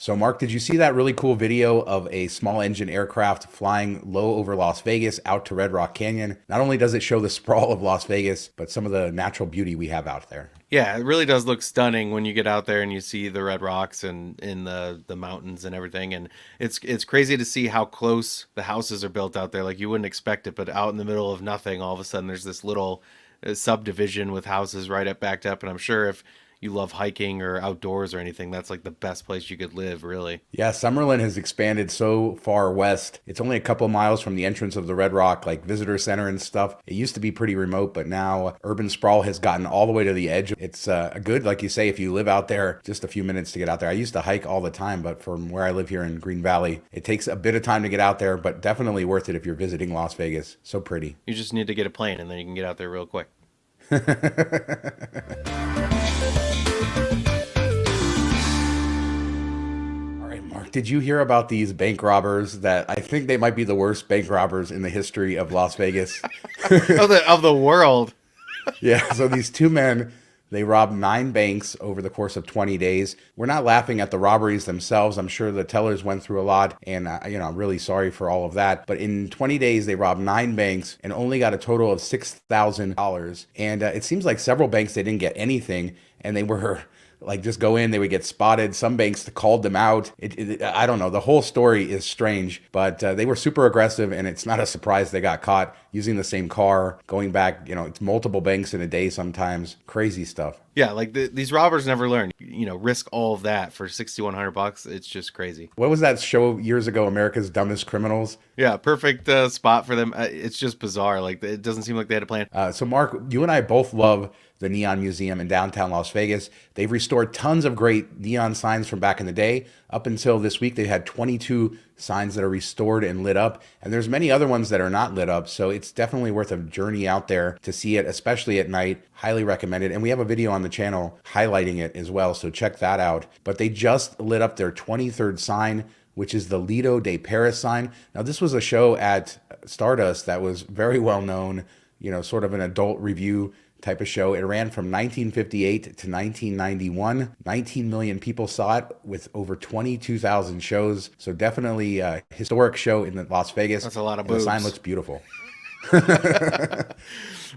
So, Mark, did you see that really cool video of a small engine aircraft flying low over Las Vegas out to Red Rock Canyon? Not only does it show the sprawl of Las Vegas, but some of the natural beauty we have out there. Yeah, it really does look stunning when you get out there and you see the red rocks and in the mountains and everything. And it's crazy to see how close the houses are built out there. Like you wouldn't expect it, but out in the middle of nothing, all of a sudden there's this little subdivision with houses right up backed up. And I'm sure if you love hiking or outdoors or anything, that's like the best place you could live, really. Yeah, Summerlin has expanded so far west. It's only a couple of miles from the entrance of the Red Rock, like visitor center and stuff. It used to be pretty remote, but now urban sprawl has gotten all the way to the edge. It's good, like you say, if you live out there, just a few minutes to get out there. I used to hike all the time, but from where I live here in Green Valley, it takes a bit of time to get out there, but definitely worth it if you're visiting Las Vegas. So pretty. You just need to get a plane and then you can get out there real quick. All right, Mark, did you hear about these bank robbers that I think they might be the worst bank robbers in the history of Las Vegas? Of the world. Yeah, so these two men, they robbed nine banks over the course of 20 days. We're not laughing at the robberies themselves. I'm sure the tellers went through a lot, and I'm really sorry for all of that. But in 20 days, they robbed nine banks and only got a total of $6,000. And it seems like several banks they didn't get anything, and they were like just go in, they would get spotted. Some banks called them out. I don't know. The whole story is strange, but they were super aggressive, and it's not a surprise they got caught using the same car, going back. It's multiple banks in a day sometimes. Crazy stuff. Yeah, like these robbers never learn. Risk all of that for $6,100. It's just crazy. What was that show years ago, America's Dumbest Criminals? Yeah, perfect spot for them. It's just bizarre. Like it doesn't seem like they had a plan. So, Mark, you and I both love the Neon Museum in downtown Las Vegas. They've restored tons of great neon signs from back in the day. Up until this week, they had 22 signs that are restored and lit up. And there's many other ones that are not lit up. So it's definitely worth a journey out there to see it, especially at night. Highly recommended. And we have a video on the channel highlighting it as well. So check that out. But they just lit up their 23rd sign, which is the Lido de Paris sign. Now, this was a show at Stardust that was very well known, sort of an adult review type of show. It ran from 1958 to 1991. 19 million people saw it with over 22,000 shows. So definitely a historic show in Las Vegas. That's a lot of and boobs. the sign looks beautiful.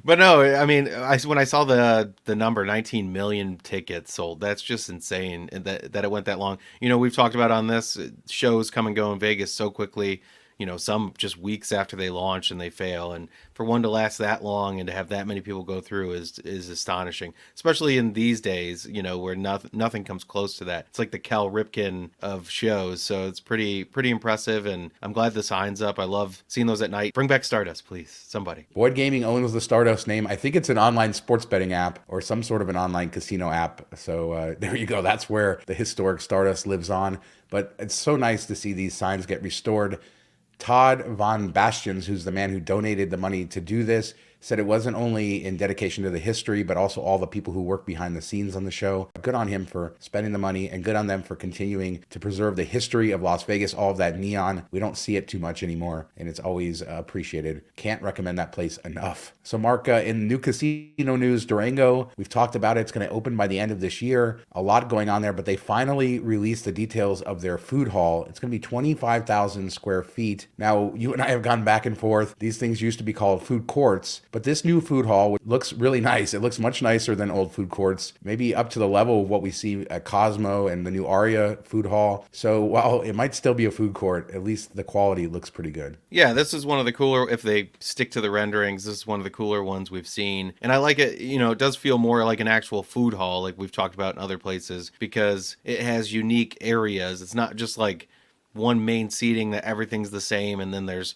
But no, I mean, when I saw the number 19 million tickets sold, that's just insane, and that it went that long. We've talked about on this shows come and go in Vegas so quickly. Some just weeks after they launch and they fail. And for one to last that long and to have that many people go through is astonishing, especially in these days, where nothing comes close to that. It's like the Cal Ripken of shows. So it's pretty impressive. And I'm glad the sign's up. I love seeing those at night. Bring back Stardust, please. Somebody. Boyd Gaming owns the Stardust name. I think it's an online sports betting app or some sort of an online casino app. So there you go. That's where the historic Stardust lives on. But it's so nice to see these signs get restored. Todd Von Bastians, who's the man who donated the money to do this, said it wasn't only in dedication to the history, but also all the people who work behind the scenes on the show. Good on him for spending the money, and good on them for continuing to preserve the history of Las Vegas, all of that neon. We don't see it too much anymore, and it's always appreciated. Can't recommend that place enough. So, Mark, in new casino news, Durango, we've talked about it. It's going to open by the end of this year. A lot going on there, but they finally released the details of their food hall. It's going to be 25,000 square feet. Now, you and I have gone back and forth. These things used to be called food courts, but this new food hall looks really nice. It looks much nicer than old food courts, maybe up to the level of what we see at Cosmo and the new Aria food hall. So while it might still be a food court, at least the quality looks pretty good. Yeah, this is one of the cooler, if they stick to the renderings, this is one of the cooler ones we've seen. And I like it, it does feel more like an actual food hall like we've talked about in other places, because it has unique areas. It's not just like one main seating that everything's the same and then there's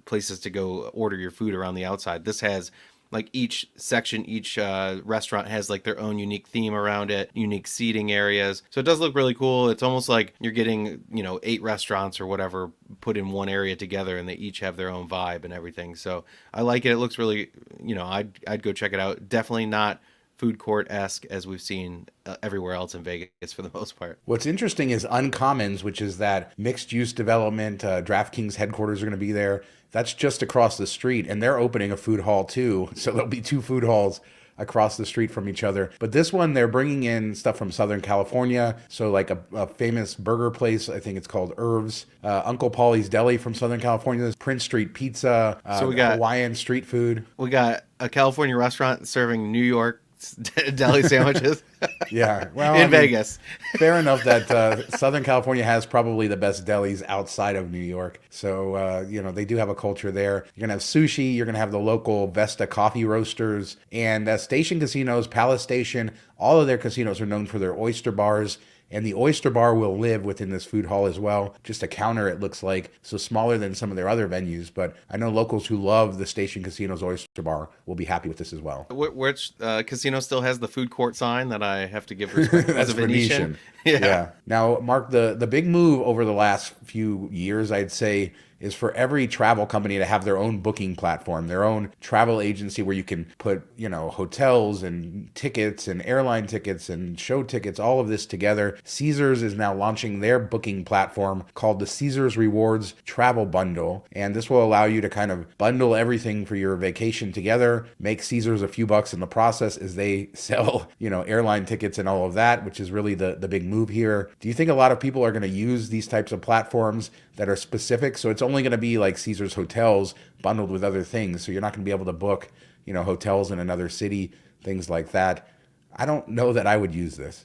places to go order your food around the outside. This has like each section, each restaurant has like their own unique theme around it, unique seating areas. So it does look really cool. It's almost like you're getting 8 restaurants or whatever put in one area together, and they each have their own vibe and everything. So I like it. It looks really, I'd go check it out. Definitely not food court-esque as we've seen everywhere else in Vegas for the most part. What's interesting is Uncommons, which is that mixed-use development. DraftKings headquarters are going to be there. That's just across the street, and they're opening a food hall too. So there'll be 2 food halls across the street from each other. But this one, they're bringing in stuff from Southern California. So like a famous burger place, I think it's called Irv's, Uncle Paulie's Deli from Southern California, Prince Street Pizza, So we got Hawaiian street food. a California restaurant serving New York deli sandwiches Yeah, well, in Vegas. fair enough that Southern California has probably the best delis outside of New York. So, they do have a culture there. You're going to have sushi. You're going to have the local Vesta coffee roasters. And Station Casinos, Palace Station, all of their casinos are known for their oyster bars. And the Oyster Bar will live within this food hall as well. Just a counter, it looks like. So smaller than some of their other venues. But I know locals who love the Station Casinos Oyster Bar will be happy with this as well. Which casino still has the food court sign that I have to give respect as a Venetian? Yeah. Now, Mark, the big move over the last few years, I'd say, is for every travel company to have their own booking platform, their own travel agency where you can put, hotels and tickets and airline tickets and show tickets, all of this together. Caesars is now launching their booking platform called the Caesars Rewards Travel Bundle. And this will allow you to kind of bundle everything for your vacation together, make Caesars a few bucks in the process as they sell, airline tickets and all of that, which is really the big move here. Do you think a lot of people are going to use these types of platforms that are specific? So it's only going to be like Caesars hotels bundled with other things. So you're not going to be able to book, hotels in another city, things like that. I don't know that I would use this.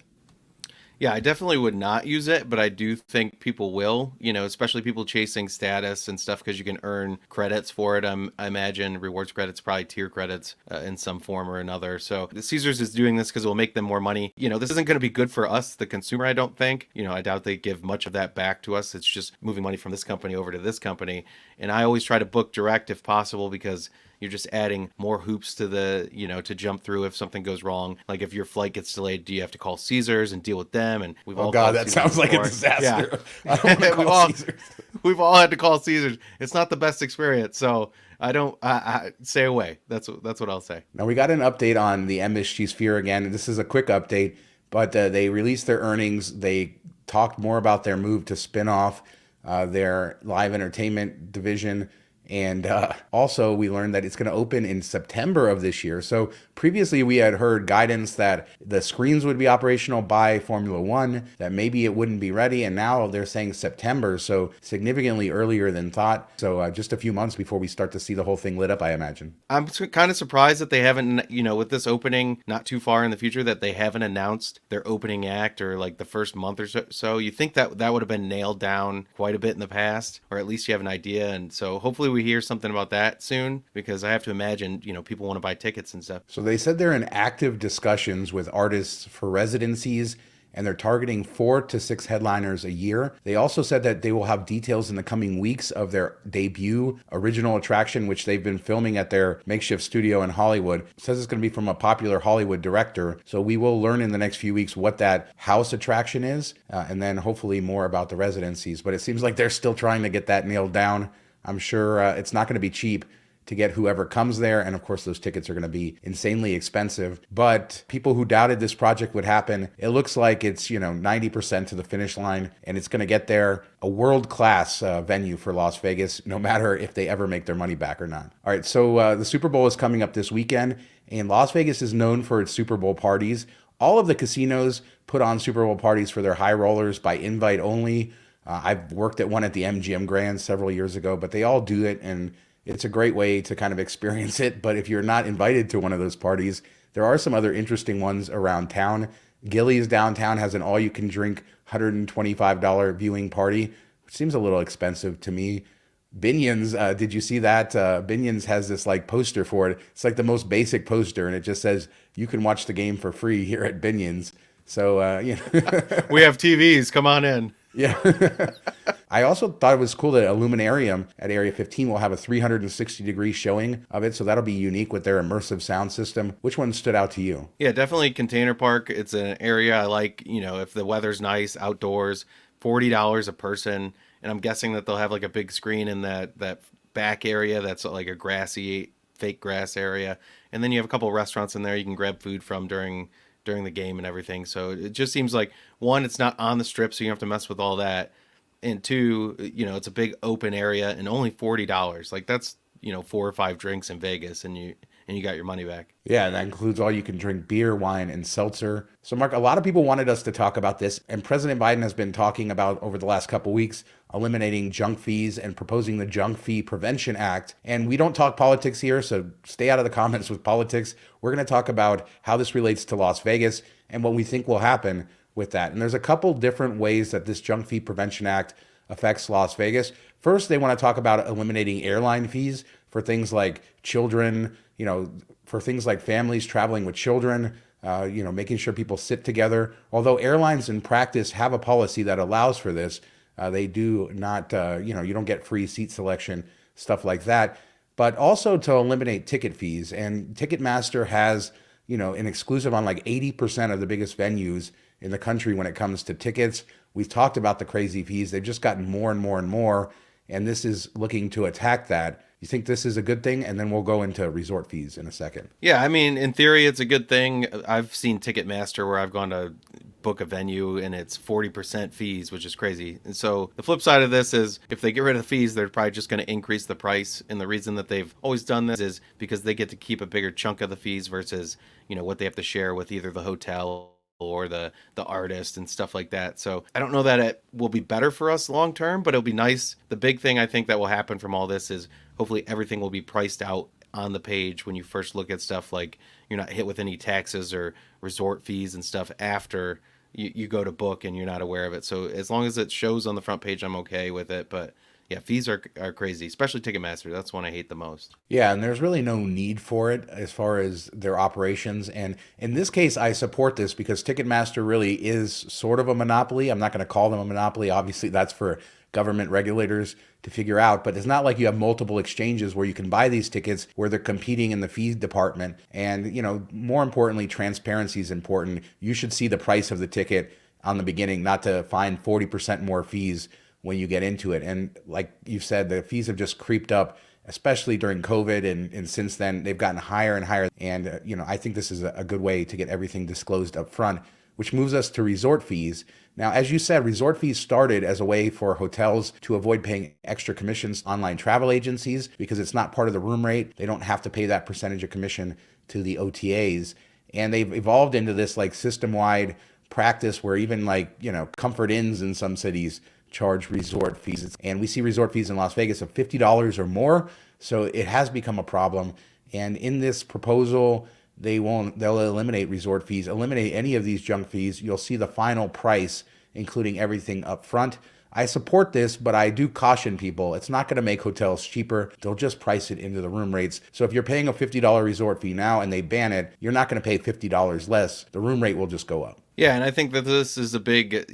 Yeah, I definitely would not use it, but I do think people will, especially people chasing status and stuff because you can earn credits for it. I imagine rewards credits, probably tier credits in some form or another. So the Caesars is doing this because it will make them more money. This isn't going to be good for us, the consumer, I don't think. I doubt they give much of that back to us. It's just moving money from this company over to this company. And I always try to book direct if possible because you're just adding more hoops to to jump through if something goes wrong. Like if your flight gets delayed, do you have to call Caesars and deal with them? And we've all God, that Caesars sounds like a before. disaster. Yeah. I don't want to call Caesars. We've all had to call Caesars. It's not the best experience. So I stay away. That's what I'll say. Now we got an update on the MSG Sphere again. This is a quick update, but they released their earnings. They talked more about their move to spin off their live entertainment division. And also, we learned that it's going to open in September of this year. So previously, we had heard guidance that the screens would be operational by Formula One, that maybe it wouldn't be ready. And now they're saying September, so significantly earlier than thought. So just a few months before we start to see the whole thing lit up, I imagine. I'm kind of surprised that they haven't, with this opening not too far in the future, that they haven't announced their opening act or like the first month or so. You think that would have been nailed down quite a bit in the past, or at least you have an idea. And so hopefully we hear something about that soon, because I have to imagine, people want to buy tickets and stuff. So they said they're in active discussions with artists for residencies, and they're targeting 4 to 6 headliners a year. They also said that they will have details in the coming weeks of their debut original attraction, which they've been filming at their makeshift studio in Hollywood. It says it's going to be from a popular Hollywood director. So we will learn in the next few weeks what that house attraction is, and then hopefully more about the residencies. But it seems like they're still trying to get that nailed down. I'm sure it's not going to be cheap to get whoever comes there. And of course, those tickets are going to be insanely expensive. But people who doubted this project would happen, it looks like it's, 90% to the finish line, and it's going to get there a world-class venue for Las Vegas, no matter if they ever make their money back or not. All right, so the Super Bowl is coming up this weekend, and Las Vegas is known for its Super Bowl parties. All of the casinos put on Super Bowl parties for their high rollers by invite only. I've worked at one at the MGM Grand several years ago, but they all do it, and it's a great way to kind of experience it. But if you're not invited to one of those parties, there are some other interesting ones around town. Gilley's downtown has an all-you-can-drink $125 viewing party, which seems a little expensive to me. Binions, did you see that? Binions has this like poster for it. It's like the most basic poster, and it just says, you can watch the game for free here at Binions. So, We have TVs. Come on in. Yeah. I also thought it was cool that Illuminarium at Area 15 will have a 360-degree showing of it, so that'll be unique with their immersive sound system. Which one stood out to you? Yeah, definitely Container Park. It's an area I like, if the weather's nice, outdoors, $40 a person. And I'm guessing that they'll have like a big screen in that back area that's like a grassy, fake grass area. And then you have a couple of restaurants in there you can grab food from during the game and everything. So it just seems like, one, it's not on the strip, so you don't have to mess with all that. And two, it's a big open area and only $40. Like that's, 4 or 5 drinks in Vegas, and and you got your money back. Yeah, and that includes all you can drink beer, wine, and seltzer. So, Mark, a lot of people wanted us to talk about this, and President Biden has been talking about over the last couple weeks eliminating junk fees and proposing the Junk Fee Prevention Act. And we don't talk politics here, so stay out of the comments with politics. We're going to talk about how this relates to Las Vegas and what we think will happen with that. And there's a couple different ways that this Junk Fee Prevention Act affects Las Vegas. First, they want to talk about eliminating airline fees for things like children, for things like families traveling with children, making sure people sit together. Although airlines in practice have a policy that allows for this, they do not, you don't get free seat selection, stuff like that. But also to eliminate ticket fees. And Ticketmaster has, an exclusive on like 80% of the biggest venues in the country when it comes to tickets. We've talked about the crazy fees. They've just gotten more and more and more. And this is looking to attack that. You think this is a good thing? And then we'll go into resort fees in a second. Yeah, I mean, in theory, it's a good thing. I've seen Ticketmaster where I've gone to book a venue and it's 40% fees, which is crazy. And so the flip side of this is if they get rid of the fees, they're probably just going to increase the price. And the reason that they've always done this is because they get to keep a bigger chunk of the fees versus, what they have to share with either the hotel or the artist and stuff like that. So I don't know that it will be better for us long term, but it'll be nice. The big thing I think that will happen from all this is hopefully everything will be priced out on the page when you first look at stuff, like you're not hit with any taxes or resort fees and stuff after you go to book and you're not aware of it. So as long as it shows on the front page, I'm okay with it. But yeah, fees are crazy, especially Ticketmaster. That's one I hate the most. Yeah, and there's really no need for it as far as their operations. And in this case, I support this because Ticketmaster really is sort of a monopoly. I'm not going to call them a monopoly. Obviously, that's for government regulators to figure out, but it's not like you have multiple exchanges where you can buy these tickets where they're competing in the fee department. And, more importantly, transparency is important. You should see the price of the ticket on the beginning, not to find 40% more fees when you get into it. And like you said, the fees have just creeped up, especially during COVID. And since then, they've gotten higher and higher. And, I think this is a good way to get everything disclosed up front, which moves us to resort fees. Now, as you said, resort fees started as a way for hotels to avoid paying extra commissions to online travel agencies because it's not part of the room rate. They don't have to pay that percentage of commission to the OTAs. And they've evolved into this like system-wide practice where even like, Comfort Inns in some cities charge resort fees. And we see resort fees in Las Vegas of $50 or more. So it has become a problem. And in this proposal, they'll eliminate resort fees, eliminate any of these junk fees. You'll see the final price, including everything up front. I support this, but I do caution people. It's not going to make hotels cheaper. They'll just price it into the room rates. So if you're paying a $50 resort fee now and they ban it, you're not going to pay $50 less. The room rate will just go up. Yeah, and I think that this is a big,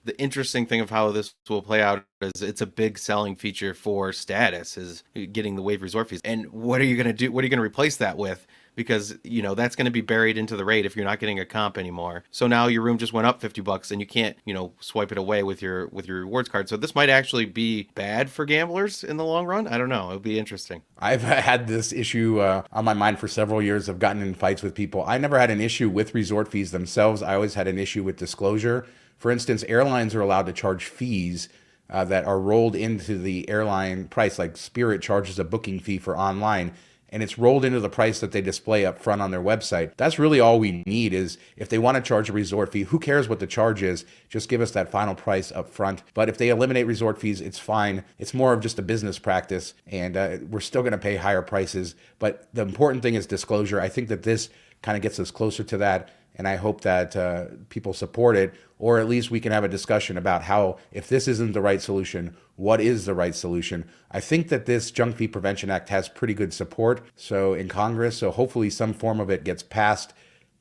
the interesting thing of how this will play out is it's a big selling feature for Stardust is getting the waived resort fees. And what are you going to do? What are you going to replace that with? Because, that's going to be buried into the rate if you're not getting a comp anymore. So now your room just went up $50 and you can't, swipe it away with your rewards card. So this might actually be bad for gamblers in the long run. I don't know. It'll be interesting. I've had this issue on my mind for several years. I've gotten in fights with people. I never had an issue with resort fees themselves. I always had an issue with disclosure. For instance, airlines are allowed to charge fees that are rolled into the airline price, like Spirit charges a booking fee for online, and it's rolled into the price that they display up front on their website. That's really all we need is if they want to charge a resort fee, who cares what the charge is? Just give us that final price up front. But if they eliminate resort fees, it's fine. It's more of just a business practice, and we're still going to pay higher prices. But the important thing is disclosure. I think that this kind of gets us closer to that. And I hope that people support it, or at least we can have a discussion about how, if this isn't the right solution, what is the right solution? I think that this Junk Fee Prevention Act has pretty good support in Congress, so hopefully some form of it gets passed.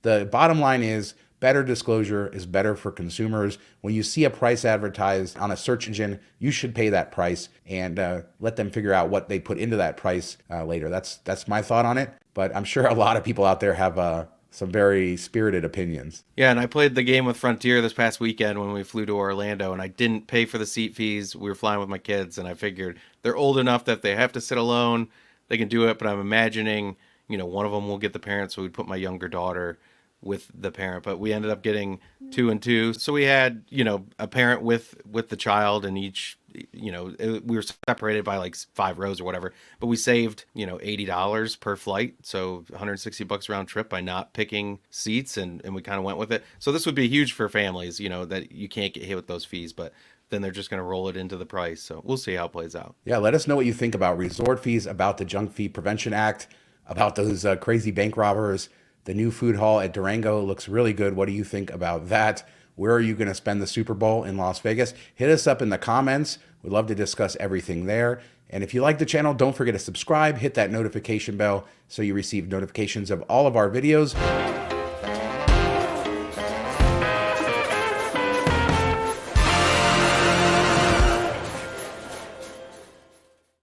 The bottom line is better disclosure is better for consumers. When you see a price advertised on a search engine, you should pay that price and let them figure out what they put into that price later. That's my thought on it, but I'm sure a lot of people out there have some very spirited opinions. Yeah, and I played the game with Frontier this past weekend when we flew to Orlando, and I didn't pay for the seat fees. We were flying with my kids, and I figured they're old enough that if they have to sit alone, they can do it. But I'm imagining, one of them will get the parents, so we'd put my younger daughter with the parent, but we ended up getting 2 and 2. So we had, a parent with the child, and each, we were separated by like 5 rows or whatever, but we saved, $80 per flight. So $160 round trip by not picking seats. And we kind of went with it. So this would be huge for families, that you can't get hit with those fees, but then they're just going to roll it into the price. So we'll see how it plays out. Yeah, let us know what you think about resort fees, about the Junk Fee Prevention Act, about those crazy bank robbers. The new food hall at Durango looks really good. What do you think about that? Where are you going to spend the Super Bowl in Las Vegas? Hit us up in the comments. We'd love to discuss everything there. And if you like the channel, don't forget to subscribe, hit that notification bell so you receive notifications of all of our videos.